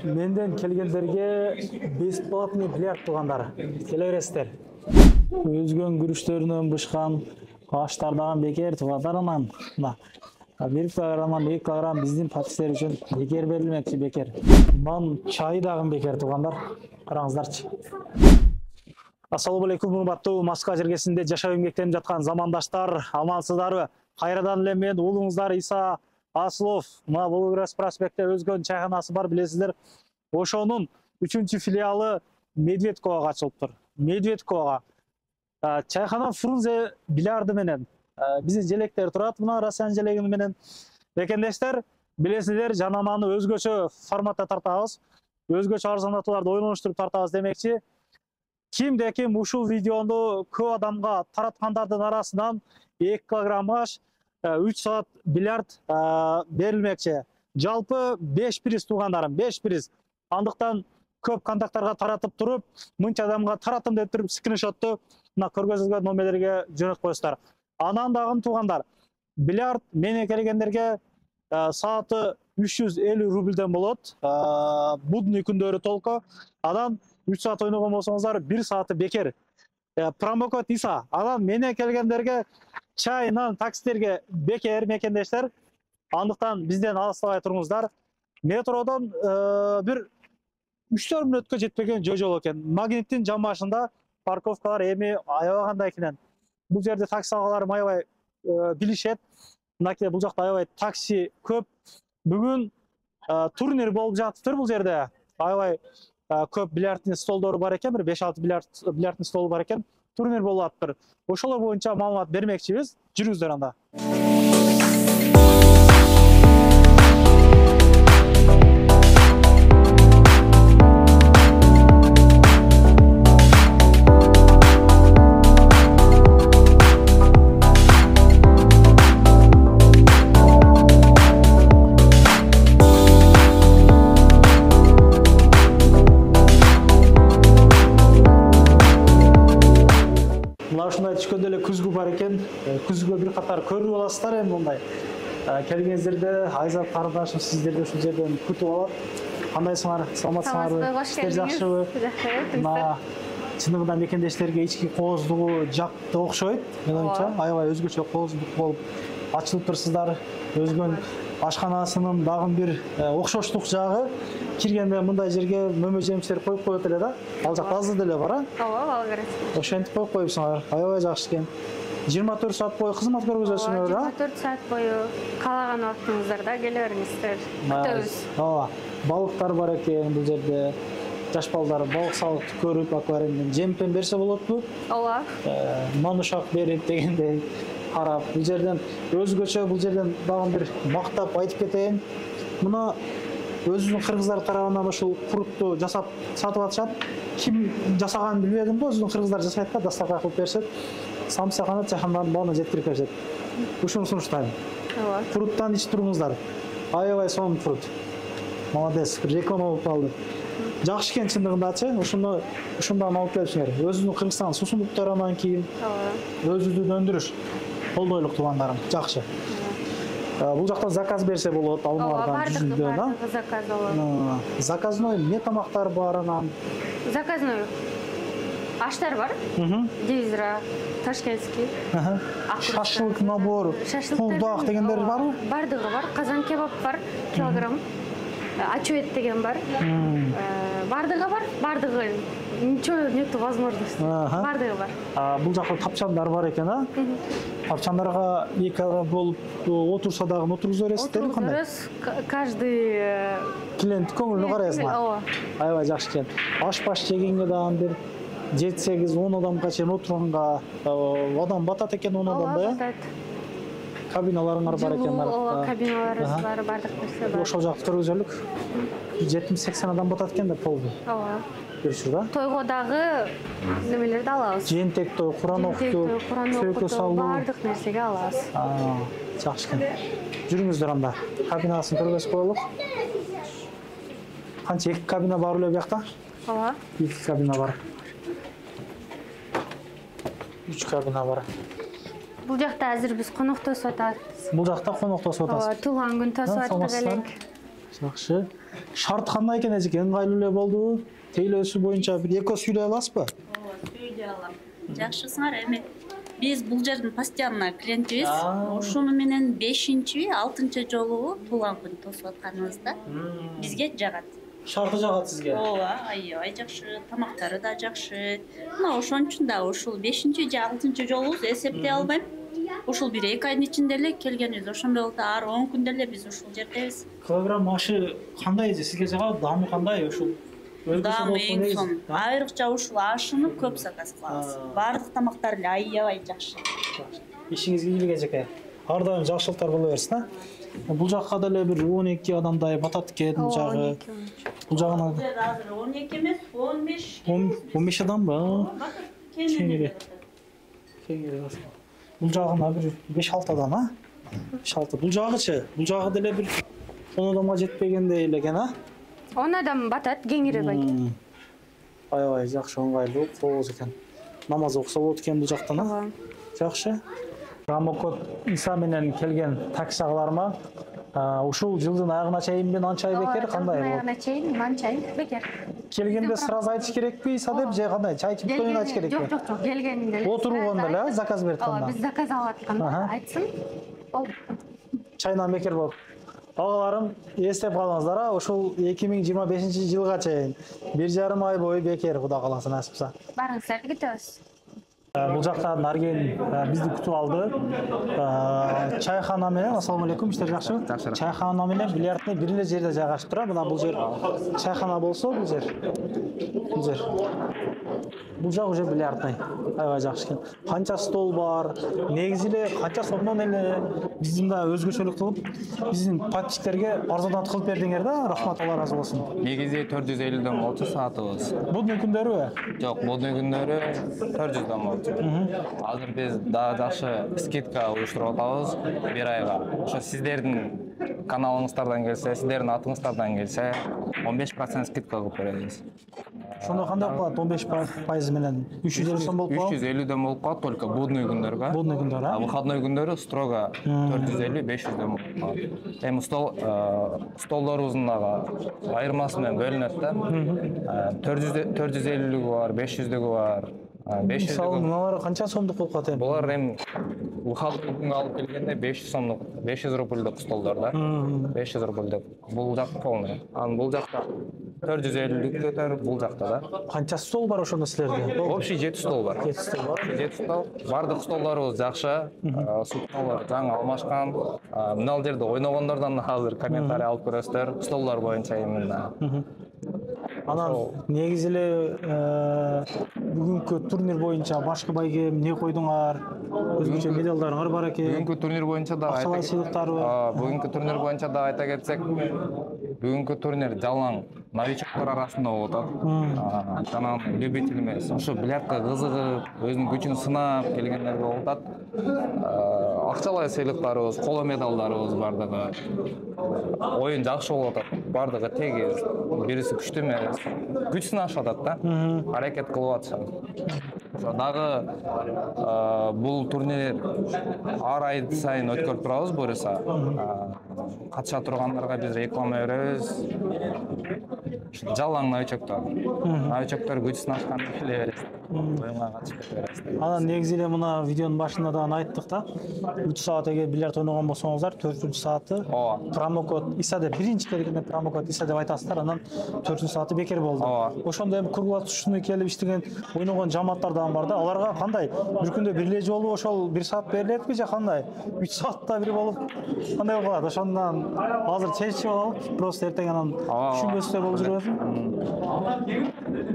Menden келгендерге бесплатный бильярд туугандар. Келе бересиздер. Өзгөн күрүштөрүнөн бышкан аштардан бекер туугандарынан. Бир килограмман 2 килограмм биздин патистер үчүн бекер берилмекчи, бекер. Ман чай дагы бекер туугандар. Караңыздарчы. Ассаламу алейкум, урматтуу Москва жергесинде жашап эмгектенип жаткан замандаштар, амансыздарбы? Кайрадан эле мен уулуңуздар Иса Аслов. Мына Волгоград проспектте өзгөн чайханасы бар, билесиздер. Ошонун 3-чү филиалы Медведковага ачылыптыр. Медведковага. Чайхана Фрунзе бильярды менен биздин желектер турат, мына Россиян желеги менен. Бекендештер, билесиздер, жанаманы өзгөчө форматта тартабыз. Өзгөчө арзандатууларды ойлонуштуруп тартабыз демекчи. Кимде ким ушул видеону көп адамга тараткандардын арасынан 2 килограмм аш, 3 саат бильярд берилмекчи. Жалпы 5 приз туугандарым, 5 приз. Андыктан көп контакттарга таратып туруп, мынча адамга таратым деп туруп скриншотту мына көргөзүлгөн номерлерге жөнөтүп коесуздар. Анан дагы туугандар, бильярд менен келгендерге сааты 350 рубльден болот. Будный күндөрү толко. Анан 3 саат ойногон болсоңуздар 1 сааты бекер. Промокод Иса. Анан менен келгендерге чай, нан, такситерге бекер мекендештер. Андыктан бизден алыстабай туруңуздар. Метродон бир 3-4 мүнөткө жетпеген жол экен. Магниттин жан башында парковкалар эми аябагандай экен. Бул жерде такси агаларым аябай билишет. Мынакей бул жакта аябай такси көп. Бүгүн турнир болуп жатыптыр бул жерде. Аябай көп бильярдный столдору бар экен, бир 5-6 бильярдный стол бар экен. Турнир болуп атыптыр. Ошолор боюнча маалымат бермекчибиз. Жүрүңүздөр анда. Ушундай түшкөндө эле күзгү бар экен. Күзгүгө бир катар көрүп аласыздар эми мындай. Келгениңиздерде Айзат карындашым сиздерди ушул жерден күтүп алат. Кандайсыңар? Саламатсыңарбы? Иштер жакшыбы? Мына чындыгында мекендештерге ички кооздугу жакты окшойт. Мен оюмча аябай өзгөчө кооздук болуп ачылып турсуздар. Өзгөн ашканасынын дагы бир окшоштук жагы. Киргенде мындай жерге мөмө жемиштер коюп коет эле да. Ал жакта азыр деле бар, а? Ооба, ал керек. Ошентип коюп коюпсуңар. Аябай жакшы экен. 24 саат бою кызмат көргөзөсүңөр, а? 24 саат бою каалаган убактыңыздарда келе бериңиздер. Күтөбүз. Ооба. Балыктар бар экен бул жерде. Жаш балдар балык салып көрүп, аквариумдон жемпен берсе болотпу? Ооба. Нанушак берип дегендей карап. Бул жерден өзгөчө бул жерден дагы бир мактап айтып кетейин. Мына өзүнүн кыргыздар тарабынан ушул курутту жасап сатып атышат. Ким жасаганын билбедим да, өзүнүн кыргыздар жасайт да, дастаркан кылып беришет. Самсакана чайханадан бааны жеткирип беришет. Ушуну сунуштайм. Ооба. Куруттан ич туруңуздар. Аябай сонун курут. Молодец, реклама болуп калды. Жакшы экен чындыгындачы. Ушундан алып келипсиңер. Өзүнүн Кыргызстан сусундуктарынан кийин өзүбүздүн өндүрүш колдойлук туугандарым. Жакшы. Бул жакта заказ берсе болот, алмардан жүзүндөн, а? Заказ болот. Заказной не тамактар бар анан? Заказной аштар бар. Девизра, ташкентский. Шашлык набор, кулдак дегендер барбы? Бардыгы бар. Казан кебаб бар, килограмм. Ачуэт деген бар. Бардыгы бар. Бардыгы ничего нету возможности. Бардыгы бар. Бул жакта тапчандар бар экен, а? Тапчандарга 2 ара болуп отурса дагы отургузуп бересиздерби кандай? Каждый клиент көңүлүнө карайсыңар. Ооба. Аябай жакшы экен. Аш-баш жегенге дагы бир 7-8-10 адамга чейин отурганга адам батат экен 10 адамда, батат. Кабиналарыңар бар экен бар. Ооба, кабиналарыбыз бар, бардык нерсе бар. Ошол жакты көргөзөлүк. 70-80 адам батат экен да полду. Ооба. Көрүшүр да? Тойго дагы немелерди алабыз. Жентек той, Куран окутуу, сөйкө салуу, бардык нерсеге алабыз. Жакшы экен. Жүрүңүздөр анда. Кабинасын көргөзүп коелук. Канча 2 кабина бар эле биякта? Ооба. 2 кабина бар. 3 кабина бар. Бул жакта азыр биз коноктосуп атабыз. Бул жакта коноктосуп атасыз. Туулган күн тосуп аттык элек. Жакшы. Шарт кандай экен эжеке? Ыңгайлуу эле болдубу? Тейлөөсү боюнча бир эко сүйлөй аласызбы? Сөйлөй алам. Жакшысыңар эми. Биз бул жердин постоянно клиентибиз. Ошону менен 5-6 жолу туулган күн тосуп атканыбызда бизге жагат. Шарты жагат сизге. Ооба, аябай жакшы, тамактары да жакшы. Мына ошон үчүн да ушул 5 же 6 жолубуз эсептей албайм. Ушул 1-2 айдын ичинде эле келгенибиз. Ошондой болду, ар 10 күндө эле биз ушул жердебиз. Килограмм ашы кандай эже сизге жагат? Дамы кандай ушул? Дам эң сонун. Айрыкча ушул ашыны көп заказ кылабыз. Бардык тамактар эле аябай жакшы. Ишиңизге ийгилик эжеке. Ар дайым жакшылыктар боло берсин, а? Бул жакка деле бир 12 адамдай батат экен бул жагы. Бул жагына Азыр 12 эмес, 15. 15 адамбы? Кеңири. Бул жагына бир 5-6 адам, а? 5-6. Бул жагычы? Бул жагы деле бир 10 адамга жетпегендей эле экен, а? 10 адам батат, кеңири байт. Аябай жакшы ыңгайлуу, кооз экен. Намаз окуса болот экен бул жактан, а? Жакшы. Промокод Иса менен келген такси агаларыма ушул жылдын аягына чейин бе нан чай бекер кандай болот? Аягына чейин нан чай бекер. Келгенде сразу айтыш керекпи Иса деп же кандай? Чай ичип коюн айтыш керекпи? Жок, келгенде. Отурганда эле заказ берип Ооба, атканда. биз заказ алып атканда айтсын. Болду. Чайдан бекер болот. Агаларым, эстеп калыңыздар, а ушул 2025-жылга чейин 1,5 ай бою бекер Кудай кааласа насипса. Барыңыздарды күтөбүз. Бул жакта Нарген бизди күтүп алды. Чайхана менен, ассаламу алейкум, иштер жакшыбы? Жакшы. Чайхана менен бильярдный бир эле жерде жайгашып турат. Мына бул жер чайхана болсо, бул жер. Бул жак уже бильярдный. Аябай жакшы экен. Канча стол бар, негизи эле канча сомдон эле биздин да өзгөчөлүк кылып, биздин подписчиктерге арзандат кылып бердиңер да, рахмат, Алла разы болсун. Негизи 450 болчу саатыбыз. Будный күндөрүбү? Жок, будный күндөрү 400 болчу. Азыр биз дагы жакшы скидка уюштуруп атабыз 1 айга. Ошо сиздердин каналыңыздардан келсе, сиздердин атыңыздардан келсе, 15% скидка кылып беребиз. Ошондо кандай кылат 15% менен 350 сом болуп калат? 350 болуп калат только будный күндөргө. Будный күндөр, а? Выходной күндөрү строго 450-500 болуп калат. Эми столдорубуздун дагы айырмасы менен бөлүнөт да. 450 бар, 500 бар. Мисалы мыналар канча сомдук болуп калат эми? Булар эми выходной күнгө алып келгенде 500 сомдук, 500 рубльдук столдор да. 500 рубльдук. Бул жак полный. Анан бул жакта 450 көтөр, бул жакта да. Канча стол бар ошондо силерде? Общий 7 стол бар. 7 стол бар. 7 стол. Бардык столдорубуз жакшы. Столдор жаңы алмашкан. Мына жерде ойногондордон азыр комментарий алып көрөсүздөр. Столдор боюнча именно. Анан негизи эле бүгүнкү турнир боюнча башкы байге эмне койдуңар? Өзгөчө медалдарыңар бар экен. Бүгүнкү турнир боюнча да Акчалай сыйлыктарбы? Бүгүнкү турнир боюнча да айта кетсек, бүгүнкү турнир жалаң новичоктор арасында болуп атат. Жанагы любитель эмес, ошо бильярдка кызыгып, өзүнүн күчүн сынап келгендерге болуп атат. Акчалай сыйлыктарыбыз, коло медалдарыбыз бардыгы. Оюн жакшы болуп атат. Бардыгы тегиз, бириси күчтүү эмес. Күч сынашып атат да. Аракет кылып атышат. Ошо дагы бул турнир ар ай сайын өткөрүп турабыз буюрса. Катыша тургандарга биз реклама беребиз. Жалаң новичоктор. Новичоктор күч сынашкан эле беребиз. Оюнга катышып беребиз. Анан негизи эле мына видеонун башында да айттык да. 3 саат эгер бильярд ойногон болсоңуздар, 4-сааты промокод Иса деп биринчи келгенде промокод Иса деп айтасыздар, анан 4-сааты бекер болду. Ошондо эми круглосуточный келип иштеген ойногон жамааттар дагы бар да. Аларга кандай? Бир күндө бир эле жолу ошол 1 саат берилетпи же кандай? 3 саатта бир болуп кандай болуп калат? Ошондон азыр чечип алып, просто эртең анан түшүнбөстөр болуп жүрөсүң.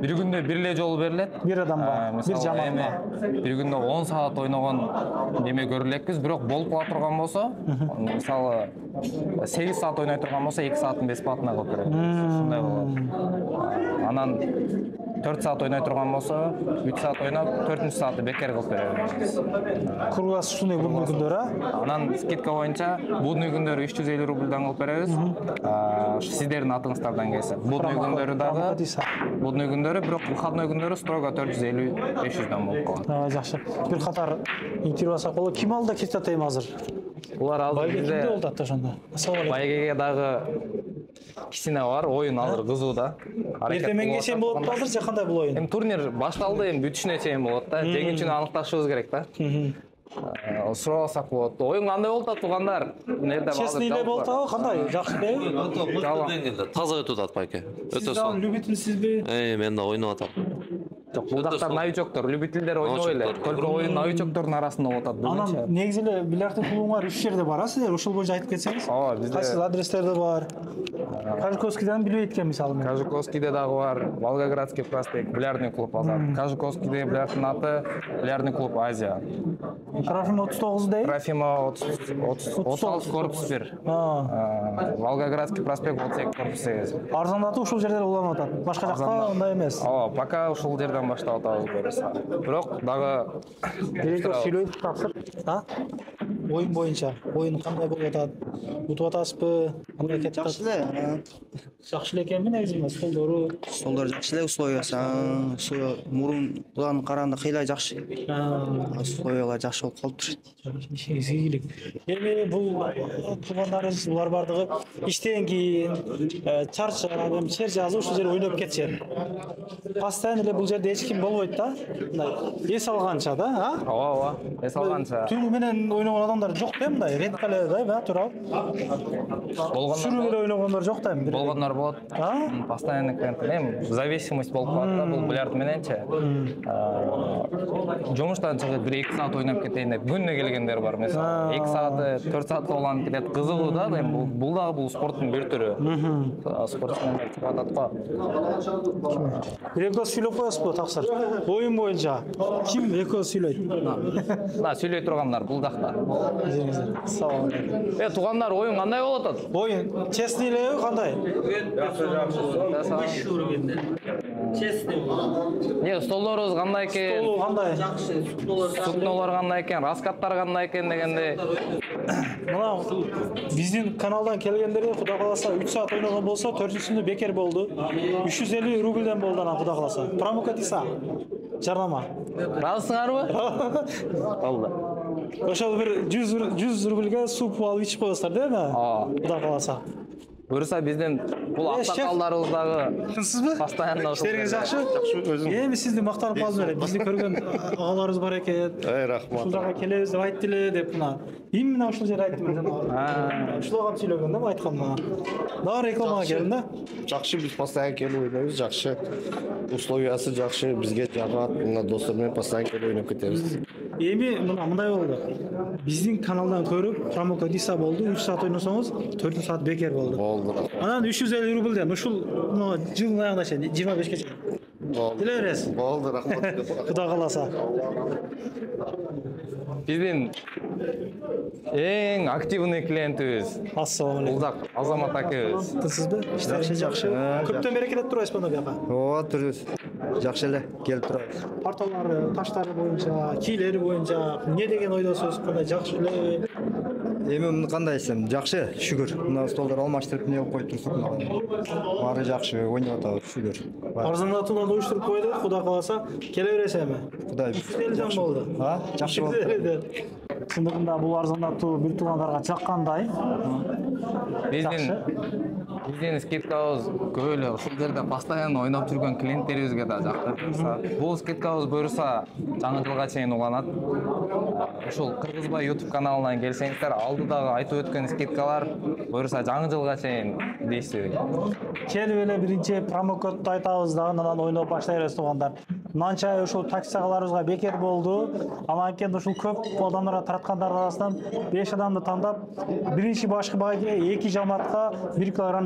Бир күндө бир эле жолу берилет. Бир адамга, бир жамаатка. Бир күндө 10 саат ойногон неме көрө элекпиз, бирок болуп кала турган болсо, мисалы 8 саат ойной турган болсо 2 саатын бесплатно кылып берет. Ушундай болот. Анан 4 саат ойной турган болсо, 3 саат ойноп, 4-сааты бекер кылып беребиз. Круглосуточный будный күндөр, а? Анан скидка боюнча будный күндөрү 350 рубльдан кылып беребиз. Сиздердин атыңыздардан келсе. Будный күндөрү дагы будный күндөрү, бирок выходной күндөрү строго 450-500дан болуп калат. Жакшы. Бир катар интервью алсак болот. Ким алда кетип атат эми азыр? Булар азыр Кимде бизде болду ошондо? Ассаламу алейкум. байгеге дагы кичине бар, oyun азыр кызуу да. Эртеменге чейин болот азырчы кандай бул oyun? Эми турнир башталды, эми бүтүшүнө чейин болот да. Жеңүүчүнү аныкташыбыз керек да. Сурасак болот. Oyun кандай болуп атат туугандар? Честный эле болуп атабы, кандай? Жакшы элеби? Таза өтүп атат байке. Сиз дагы любительсизби? Мен да ойноп атам. Жок, бул жактар новичоктор, любительдер ойнобой эле. Только oyun новичоктордун арасында болуп атат. Анан негизи эле бильярдтын клубуңар 3 жерде бар, сиздер ушул боюнча айтып кетсеңиз. Ооба, бизде Кайсы адрестерде бар? Кажуковскийден билбейт экен мисалы мен. Кажуковскийде дагы бар, Волгоградский проспект, бильярдный клуб Азат. Кажуковскийде бильярдтын аты бильярдный клуб Азия. Трофим 39 дейт. Трофима 36 корпус 1. Волгоградский проспект 32 корпус 8. Арзандатуу ушул жерде уланып атат. Башка жакта андай эмес. Ооба, пока ушул жерден баштап атабыз буюрса. Бирок дагы Директор сүйлөйт тапсыр. Oyun боюнча, oyun кандай болуп атат? Утуп атасызбы? Кандай кетип атат? Жакшы эле. Жакшы эле экенби негизи, столдору. Столдор жакшы эле, условиясы. Мурундан караганда кыйлай жакшы. Условиялар жакшы болуп калыптыр. Ишиңиз ийгилик. Эми бул туугандарыбыз булар бардыгы иштен кийин чарчап, чер жазып ушул жерде ойноп кетишет. Постоянно эле бул жерде эч ким болбойт да. Мындай эс алганча да, ооба, эс алганча. Түнү менен ойногон адамдар жок да, мындай редко эле да, туурабы? Сүрүп эле ойногондор жок да эми. Болгондор болот. Постоянно клиенттер. Эми зависимость болуп калат да, бул бильярд мененчи. Жумуштан чыгып 1-2 саат ойноп кетейин деп күнүнө келгендер бар. Мисалы 2 сааты, 4 саат уланып кетет. Кызыгуу да, эми бул дагы бул спорттун бир түрү. Спортсмендер чыгып атат го. Бир экөөс сүйлөп коесузбу таксыр? Oyun боюнча ким экөөс сүйлөйт? Сүйлөй тургандар бул жакта. Сау болуңуз. Туугандар, oyun кандай болуп атат? Oyun честный элеби кандай? Столдорубуз кандай экен? Столу кандай? Сукнолор кандай экен? Раскаттар кандай экен дегенде. Мына биздин каналдан келгендерге Кудай кааласа 3 саат ойногон болсо, 4-сүндө бекер болду. 350 рубльден болду анан Кудай кааласа. Промокодиса. Жарнама. Разысыңарбы? Болду. Ошол бир 100 рубльге суп алып ичип коесуздар да эми? Кудай кааласа. Буюрса биздин бул аксакалдарыбыз дагы Сизби? постоянно Иштериңиз жакшы? Эми сизди мактанып калдым эле. Бизди көргөн агаларыбыз бар экен. Рахмат. Ушул жака келебиз деп айтты эле деп мына. Именно ушул жерде айттым эле. Ушуларга сүйлөгөн да, айткан мага. Дагы рекламага келдим да. Жакшы, биз постоянно келип ойнойбуз, жакшы. Условиясы жакшы, бизге жагат, мына достор менен постоянно келип ойноп кетебиз. Эми мындай болду. Биздин каналдан көрүп, промокодиса болду. 3 саат ойносоңуз, 4 саат бекер болду. Анан 350 рубльден ушул жылдын аягына чейин 25-ке чейин. Биле бересиз. Болду, рахмат. Кудай кааласа. Биздин эң активный клиентибиз. Ассалам алейкум. Булдак Азамат акыбыз. Сизби? Иштери жакшы. Көптөн бери келип турасызбы мына жака? Ооба, турбуз. Жакшы эле келип турабыз. Парталары, таштары боюнча, кийлери боюнча эмне деген ойдосуз? Кандай жакшы эле? Эми кандай десем, жакшы, шүгүр. Мына столдор алмаштырып эмне кылып коюп турсук. Баары жакшы, ойноп атабыз, шүгүр. Арзандатууну уюштуруп койдук, Кудай кааласа, келе бересиз эми. Кудай. Элден болду. Жакшы болду. Чындыгында бул арзандатуу бир туугандарга жаккандай. Биздин скидкабыз көп эле ушул жерде постоянно ойноп жүргөн клиенттерибизге да жакты. Бул скидкабыз буюрса жаңы жылга чейин уланат. Ушул Кыргызбай YouTube каналынан келсеңиздер, алдыдагы айтып өткөн скидкалар буюрса жаңы жылга чейин действий. Келип эле биринчи промокодду айтабыз да, анан ойноп баштай бересиз туугандар. Мынанча ушул такси агаларыбызга бекер болду. Анан кийин ушул көп адамдарга тараткандар арасынан 5 адамды тандап, биринчи башкы байге 2 жаматка 1 килограмм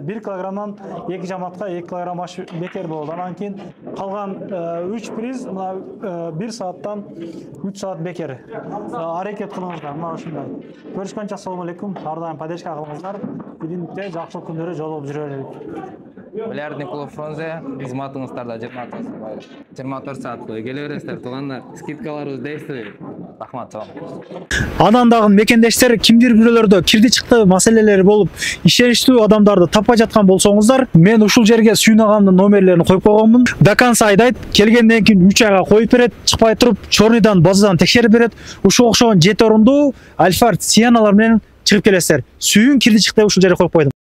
1 килограммдан 2 жаматка 2 килограмм аш бекер болду. Анан кийин калган 3 приз мына 1 сааттан 3 саат бекер. Аракет кылыңыздар, мына ушундай. Көрүшкөнчө ассалам алейкум. Ар дайым поддержка кылыңыздар. Биримдикте жакшылык күндөрү жолугуп жүрө берелик. Бильярдный клуб Фрунзе кызматыңыздарда 24 саат бою келе бересиздер туугандар. Скидкаларыбыз действий. Рахмат, жок. Анан дагы мекендештер кимдир бирөөлөрдө кирди чыкты маселелери болуп, ишеничтүү адамдарды таппай жаткан болсоңуздар, мен ушул жерге Сүйүн агамдын номерлерин коюп койгонмун. До конца айдайт, келгенден кийин 3 айга коюп берет, чыкпай туруп, чорныйдан базадан текшерип берет. Ушул окшогон 7 орунду Альфард Сианалар менен чыгып келесиздер. Сүйүн кирди чыкты ушул жерге коюп койдум.